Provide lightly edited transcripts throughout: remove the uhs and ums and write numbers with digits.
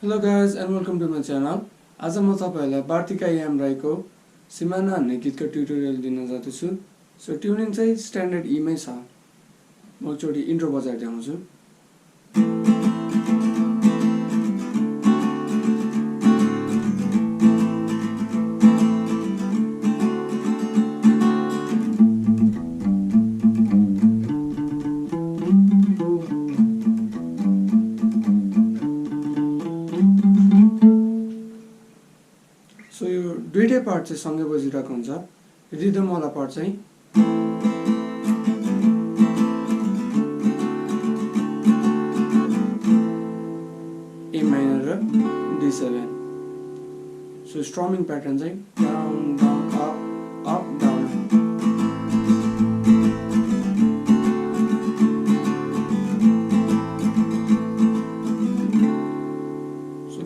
Hello guys and welcome to my channel. आज म तपाईहरुलाई बार्तिका याम राईको सिमाना भन्ने गीतको ट्युटोरियल दिन जाँदैछु। सो ट्युनिङ चाहिँ स्ट्यान्डर्ड ई मै छ। म एकचोटी इन्ट्रो बजाएर देखाउँछु। सो यो दुईटै पार्ट चाहिँ सँगै बजिरहेको हुन्छ। रिदम वाला पार्ट चाहिँ ए माइनर र D7। सो स्ट्रमिङ प्याटर्न चाहिँ down down up up down.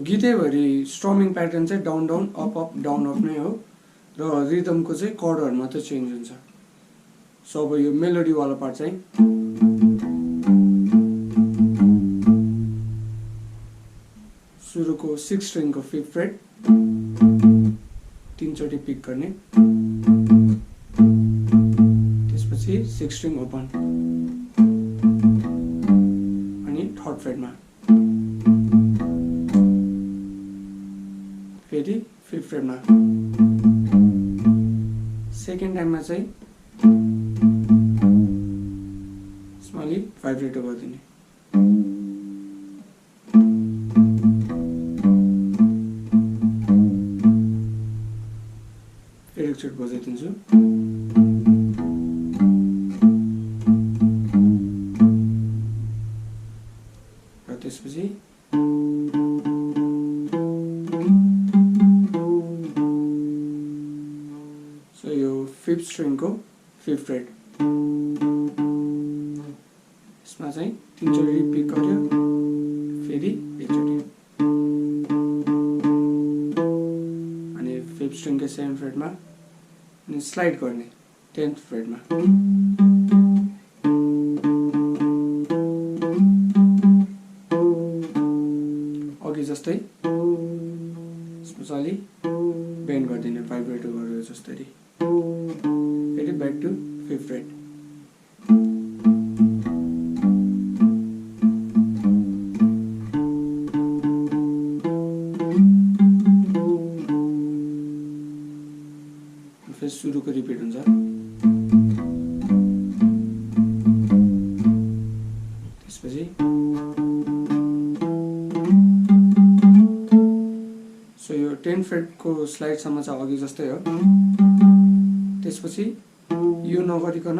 गीतैभरि स्ट्रमिङ प्याटर्न चाहिँ down down up up down up नै हो र रिदमको चाहिँ कर्डहरु मात्र चेन्ज हुन्छ। सो अब यो मेलोडी वाला पार्ट चाहिँ सुरुको 6 स्ट्रिङको 5th फ्रेट 3 चोटी पिक गर्ने, त्यसपछि 6 स्ट्रिङ ओपन अनि 3rd फ्रेटमा फेरि 5th फ्रेटमा। सेकेन्ड टाइममा चाहिँ स्मली भाइब्रेटो गरिदिने। फेरि एकचोटि बजाइदिन्छु। र त्यसपछि सो यो 5th स्ट्रिङको 5th फ्रेट यसमा चाहिँ 3 चोटी पिक गर्यो, फेरि एकचोटी अनि 5th स्ट्रिङको 7th फ्रेटमा अनि स्लाइड गर्ने 10th फ्रेटमा। अघि जस्तै यसमा अलि बेन्ड गरिदिने भाइब्रेटो गरेर जस्तै। फेरि ब्याक टु 5th फ्रेट। फेरि सुरुको रिपिट हुन्छ। त्यसपछि सो यो 10th फ्रेटको स्लाइडसम्म चाहिँ अघि जस्तै हो। त्यसपछि यो नगरिकन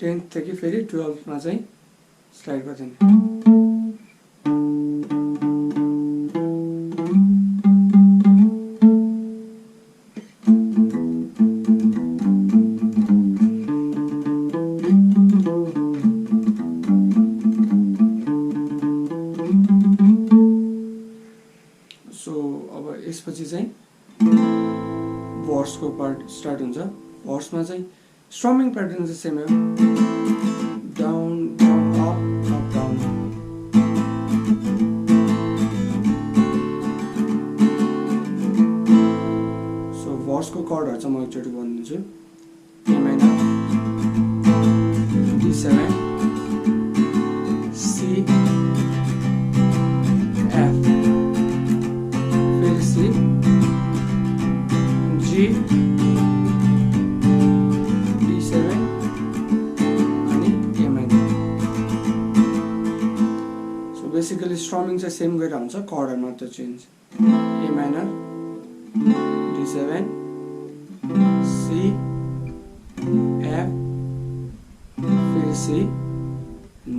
10th देखि फेरि 12th मा चाहिँ स्लाइड गरिदिने। सो अब यसपछि चाहिँ भर्सको पार्ट स्टार्ट हुन्छ। भर्समा चाहिँ स्ट्रमिङ प्याटर्न चाहिँ सेम हो, down down up up down. So भर्सको कर्डहरु चाहिँ म एकचोटि भनिदिन्छु। A minor, D7, C, F, फेरि C, G, बेसिकली स्ट्रमिङ चाहिँ सेम गरेर हुन्छ, कर्डहरु मात्र change. A minor, D7, C, F, फेरि C,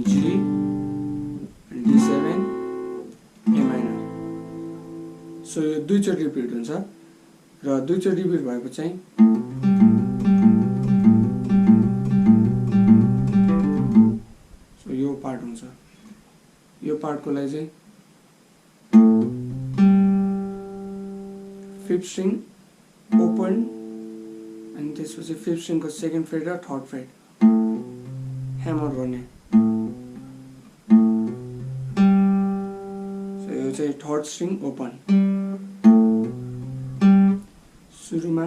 G, D7, A minor. So यो दुईचोटि रिपिट हुन्छ र दुईचोटि रिपिट भएको चाहिँ सो यो पार्ट हुन्छ। यो पार्टको लागि चाहिँ 5th स्ट्रिङ ओपन अनि त्यसपछि 5th स्ट्रिङको 2nd फ्रेट र 3rd फ्रेट ह्यामर गर्ने। चाहिँ थर्ड स्ट्रिङ ओपन सुरुमा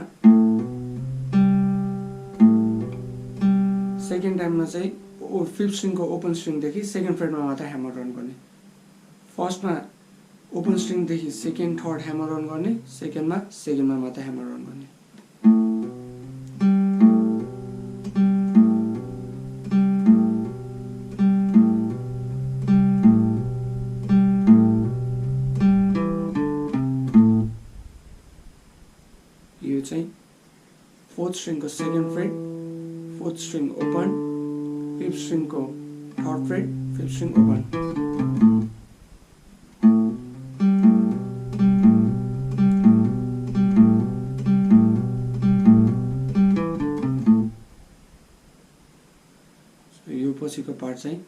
सेकेन्ड टाइममा चाहिँ फिफ्थ स्ट्रिङको ओपन स्ट्रिङदेखि सेकेन्ड फ्रेटमा मात्र ह्यामर रन गर्ने फर्स्टमा ओपन स्ट्रिङदेखि सेकेन्ड थर्ड ह्यामर रन गर्ने सेकेन्डमा मात्र ह्यामर रन गर्ने यो चाहिँ फोर्थ स्ट्रिङको second fret fourth string open fifth स्ट्रिङको third fret fifth string open यो पछिको पार्ट चाहिँ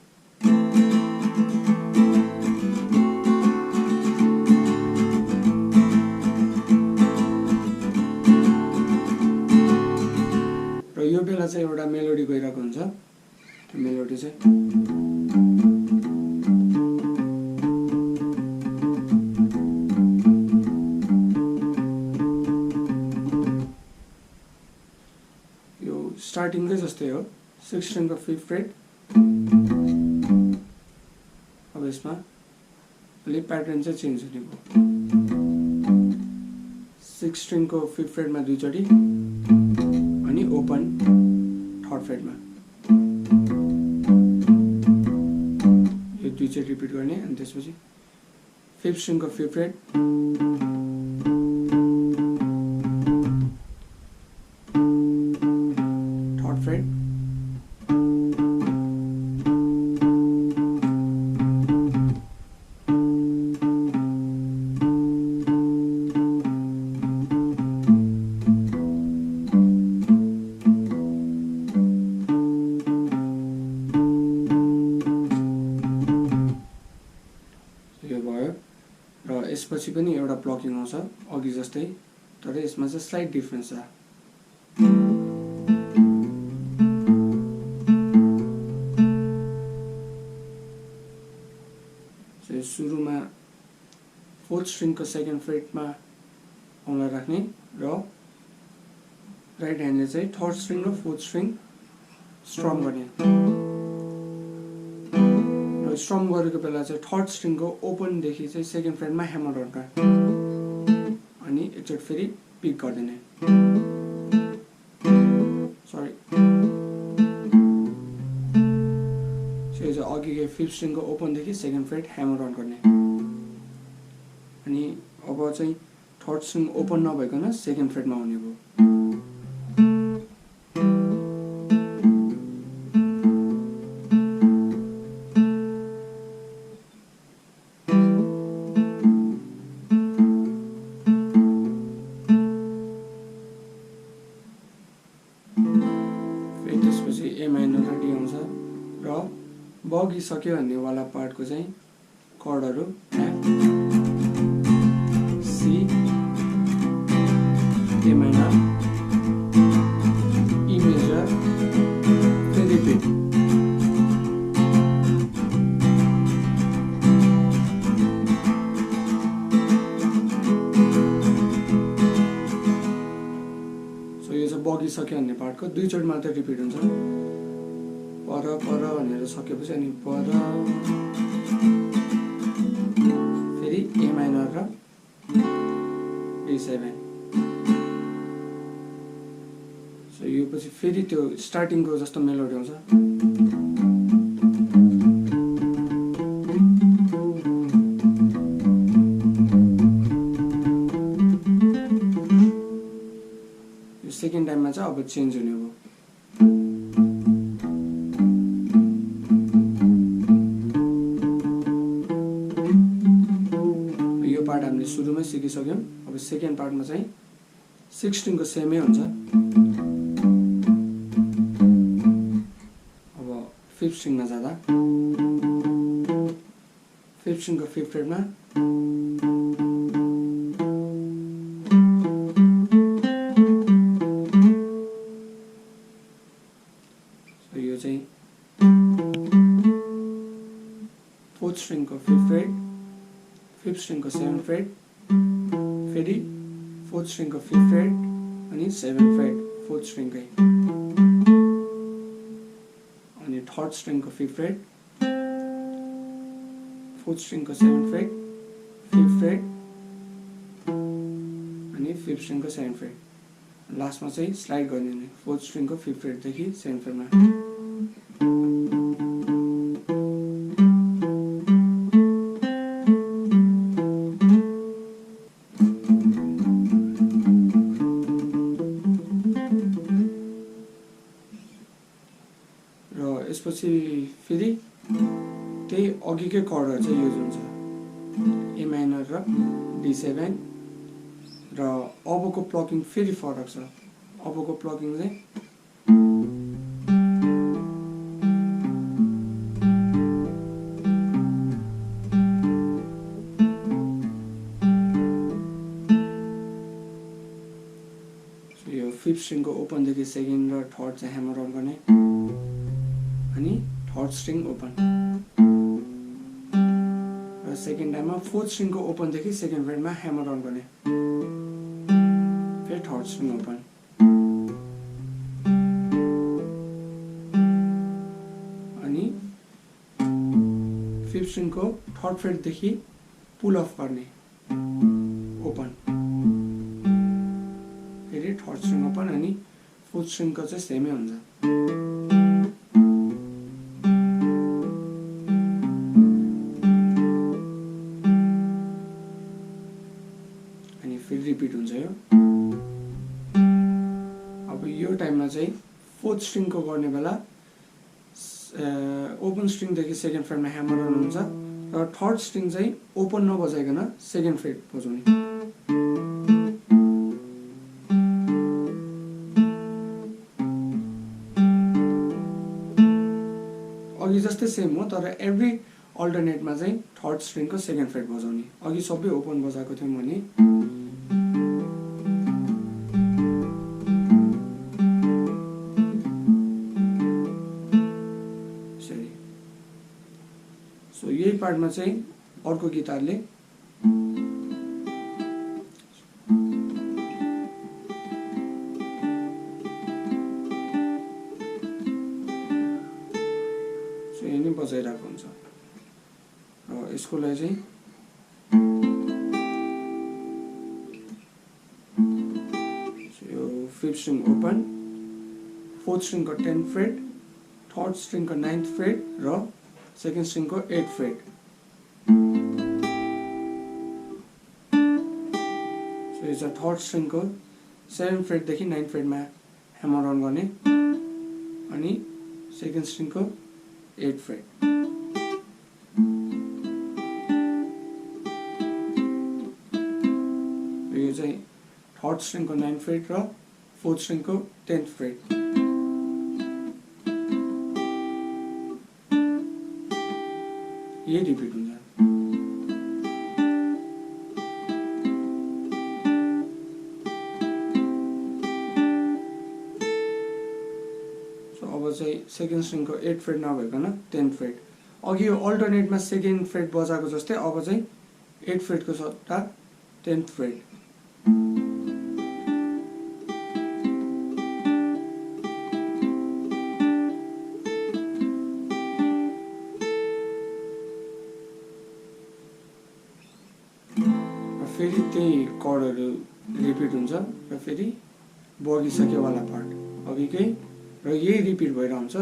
र यो बेला चाहिँ एउटा मेलोडी गइरहेको हुन्छ त्यो मेलोडी चाहिँ यो स्टार्टिङकै जस्तै हो सिक्स स्ट्रिङको फिफ्थ फ्रेट अब यसमा अलिक प्याटर्न चाहिँ चेन्ज हुने भयो सिक्स स्ट्रिङको फिफ्थ फ्रेटमा दुईचोटि अनि ओपन थर्ड फ्रेटमा यो दुईचोटि रिपिट गर्ने अनि त्यसपछि फिफ्थ स्ट्रिङको फिफ्थ फ्रेट थर्ड फ्रेट र यसपछि पनि एउटा ब्लकिङ आउँछ अघि जस्तै तर यसमा चाहिँ स्लाइट डिफरेन्स छ सुरुमा फोर्थ स्ट्रिङको सेकेन्ड फ्रेटमा औँला राख्ने र राइट ह्यान्डले चाहिँ थर्ड स्ट्रिङ र फोर्थ स्ट्रिङ स्ट्रम गर्ने स्ट्रम गरेको बेला चाहिँ थर्ड स्ट्रिङको ओपनदेखि चाहिँ सेकेन्ड फ्रेटमा ह्यामर गर्ने अनि एकचोटि फेरि पिक गरिदिने सरी यो चाहिँ अघिको फिफ्थ स्ट्रिङको ओपनदेखि सेकेन्ड फ्रेट ह्यामर रन गर्ने अनि अब चाहिँ थर्ड स्ट्रिङ ओपन नभइकन सेकेन्ड फ्रेटमा हुने भयो त्यसपछि ए माइनर र डी आउँछ र बगिसक्यो भन्नेवाला पार्टको चाहिँ कर्डहरू F C A minor E major repeat यो चाहिँ बगिसक्यो भन्ने पार्टको दुईचोटि मात्रै रिपिट हुन्छ पर पर भनेर सकेपछि अनि पर फेरि ए माइनर र डी7 सो यो पछि फेरि त्यो स्टार्टिङको जस्तो मेलोडी आउँछ सेकेन्ड टाइममा चाहिँ अब चेन्ज हुने भयो यो पार्ट हामीले सुरुमै सिकिसक्यौँ अब सेकेन्ड पार्टमा चाहिँ सिक्स स्ट्रिङको सेमै हुन्छ अब फिफ्थ स्ट्रिङमा जाँदा फिफ्थ स्ट्रिङको फिफ्थ फ्रेटमा यो चाहिँ फोर्थ स्ट्रिङको फिफ्थ फिफ्थ स्ट्रिङको 7th फ्रेट, फेरि फोर्थ स्ट्रिङको 5th फ्रेट अनि 7th फ्रेट फोर्थ स्ट्रिङकै, अनि थर्ड स्ट्रिङको 5th फ्रेट, फोर्थ स्ट्रिङको 7th फ्रेट, 5th फ्रेट अनि फिफ्थ स्ट्रिङको 7th फ्रेट, लास्टमा चाहिँ स्लाइड गरिदिने फोर्थ स्ट्रिङको 5th फ्रेटदेखि 7th फ्रेटमा। र यसपछि फेरि त्यही अघिकै कर्डहरू चाहिँ युज हुन्छ, ए माइनर र D7। र अबको प्लकिङ फेरि फरक छ। अबको प्लकिङ चाहिँ यो फिफ्थ स्ट्रिङको ओपनदेखि सेकेन्ड र थर्ड चाहिँ ह्यामर अन गर्ने, अनि थर्ड स्ट्रिङ ओपन, र सेकेन्ड टाइममा फोर्थ स्ट्रिङको ओपनदेखि सेकेन्ड फ्रेटमा ह्यामर अन गर्ने, फेरि थर्ड स्ट्रिङ ओपन, अनि फिफ्थ स्ट्रिङको थर्ड फ्रेटदेखि पुल अफ गर्ने ओपन, फेरि थर्ड स्ट्रिङ ओपन, अनि फोर्थ स्ट्रिङको चाहिँ सेमै हुन्छ। अनि फेरि रिपिट हुन्छ यो। अब यो टाइममा चाहिँ फोर्थ स्ट्रिङको गर्ने बेला ओपन स्ट्रिङदेखि सेकेन्ड फ्रेटमा ह्यामर अन हुन्छ, र थर्ड स्ट्रिङ चाहिँ ओपन नबजाइकन सेकेन्ड फ्रेट बजाउने। अघि जस्तै सेम हो, तर एभ्री अल्टरनेटमा चाहिँ थर्ड स्ट्रिङको सेकेन्ड फ्रेट बजाउने। अघि सबै ओपन बजाएको थियौँ भने सो यही पार्टमा चाहिँ अर्को गिटारले यही नै बजाइरहेको हुन्छ। र यसको लागि चाहिँ यो फिफ्थ स्ट्रिङ ओपन, फोर्थ स्ट्रिङको 10th फ्रेट, थर्ड स्ट्रिङको 9th फ्रेट र सेकेन्ड स्ट्रिङको 8th फ्रेट। सो यो चाहिँ थर्ड स्ट्रिङको 7th फ्रेटदेखि 9th फ्रेटमा ह्यामर अन गर्ने, अनि सेकेन्ड स्ट्रिङको 8th फ्रेट। यो चाहिँ थर्ड स्ट्रिङको 9th फ्रेट र फोर्थ स्ट्रिङको 10th फ्रेट। यही रिपिट हुन्छ। सो अब चाहिँ सेकेन्ड स्ट्रिङको 8th फ्रेट नभइकन 10th फ्रेट। अघि यो अल्टरनेटमा सेकेन्ड फ्रेट बजाएको जस्तै अब चाहिँ 8th फ्रेटको सट्टा 10th फ्रेट। फेरि त्यही कर्डहरू रिपिट हुन्छ, र फेरि बगिसक्योवाला पार्ट अघिकै, र यही रिपिट भइरहन्छ।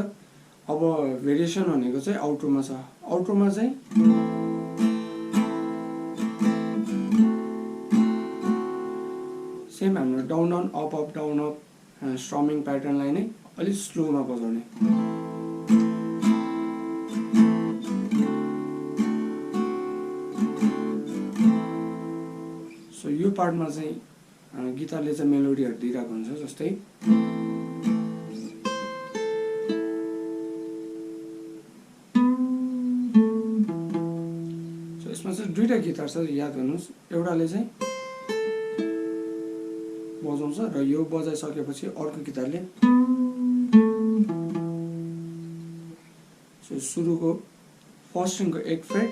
अब भेरिएसन भनेको चाहिँ आउट्रोमा छ। आउट्रोमा चाहिँ सेम हाम्रो down down up up down up strumming प्याटर्नलाई नै अलिक स्लोमा बजाउने। सो यो पार्टमा चाहिँ गिटारले चाहिँ मेलोडीहरू दिइरहेको हुन्छ, जस्तै सो यसमा चाहिँ दुईटा गिटार छ, याद गर्नुहोस्। एउटाले चाहिँ बजाउँछ र यो बजाइसकेपछि अर्को गिटारले। सो सुरुको फर्स्ट स्ट्रिङको 8th फ्रेट,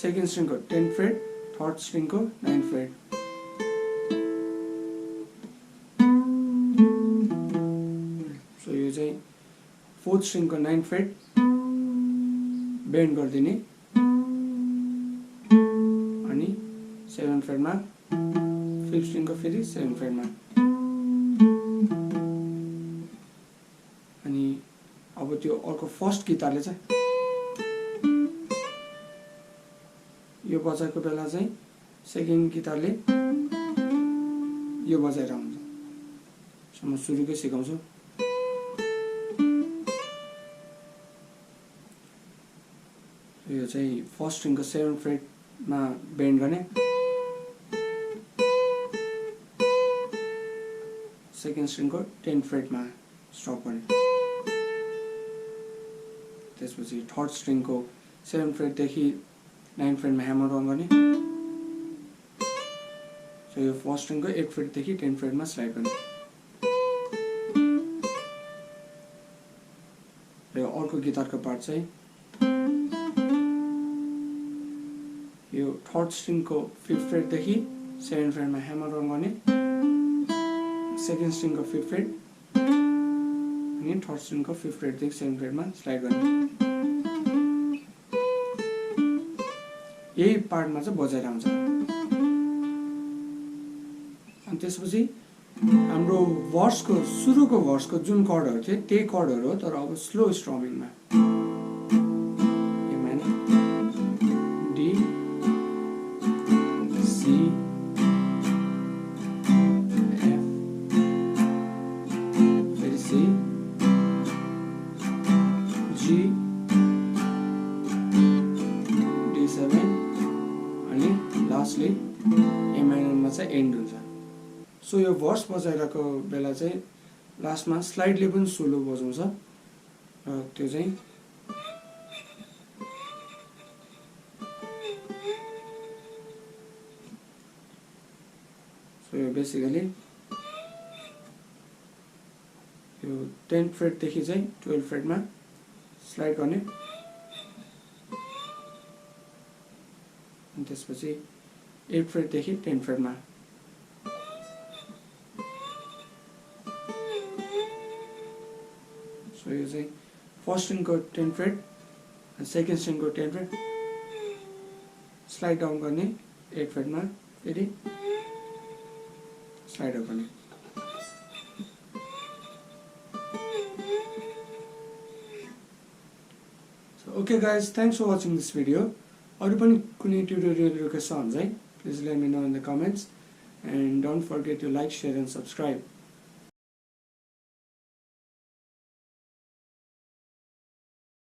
सेकेन्ड स्ट्रिङको 10th फ्रेट थर्ड स्ट्रिङको 9th फ्रेट, सो यो चाहिँ फोर्थ स्ट्रिङको 9th फ्रेट बेन्ड गरिदिने अनि 7th फ्रेटमा, फिफ्थ स्ट्रिङको फेरि 7th फ्रेटमा। अनि अब त्यो अर्को फर्स्ट गिटारले चाहिँ यो बजाएको बेला चाहिँ सेकेन्ड गिटारले यो बजाएर हुन्छ। सो म सुरुकै सिकाउँछु। यो चाहिँ फर्स्ट स्ट्रिङको 7th फ्रेटमा बेन्ड गर्ने, सेकेन्ड स्ट्रिङको 10th फ्रेटमा स्टप गर्ने, त्यसपछि थर्ड स्ट्रिङको 7th फ्रेटदेखि 9th फ्रेटमा ह्यामर अन गर्ने। सो यो फर्स्ट स्ट्रिङको 8th फ्रेटदेखि 10th फ्रेटमा स्लाइड गर्ने। र अर्को गिटारको पार्ट चाहिँ यो थर्ड स्ट्रिङको 5th फ्रेटदेखि 7th फ्रेटमा ह्यामर अन गर्ने, सेकेन्ड स्ट्रिङको 5th फ्रेट अनि थर्ड स्ट्रिङको 5th फ्रेटदेखि 7th फ्रेटमा स्लाइड गर्ने। यही पार्टमा चाहिँ बजाएर आउँछ। अनि त्यसपछि हाम्रो भर्सको सुरुको भर्सको जुन कर्डहरू थियो त्यही कर्डहरू हो, तर अब स्लो स्ट्रमिङमा डी सी एफ फेरि सी जी डी7 अनि लास्टली ए माइनरमा चाहिँ एन्ड हुन्छ। सो यो भर्स बजाइरहेको बेला चाहिँ लास्टमा स्लाइडले पनि सोलो बजाउँछ, र त्यो चाहिँ सो यो बेसिकली यो 10th फ्रेटदेखि चाहिँ 12th फ्रेटमा स्लाइड गर्ने, अनि त्यसपछि 8th फ्रेटदेखि 10th फ्रेटमा। सो यो चाहिँ फर्स्ट स्ट्रिङको 10th फ्रेट, सेकेन्ड स्ट्रिङको 10th फ्रेट स्लाइड डाउन गर्ने, 8th फ्रेटमा फेरि स्लाइड अप गर्ने। Okay guys, thanks for watching this video. अरु पनि कुनै ट्युटोरियल रिक्वेस्ट छ भने चाहिँ please let me know in the comments and don't forget to like, share and subscribe.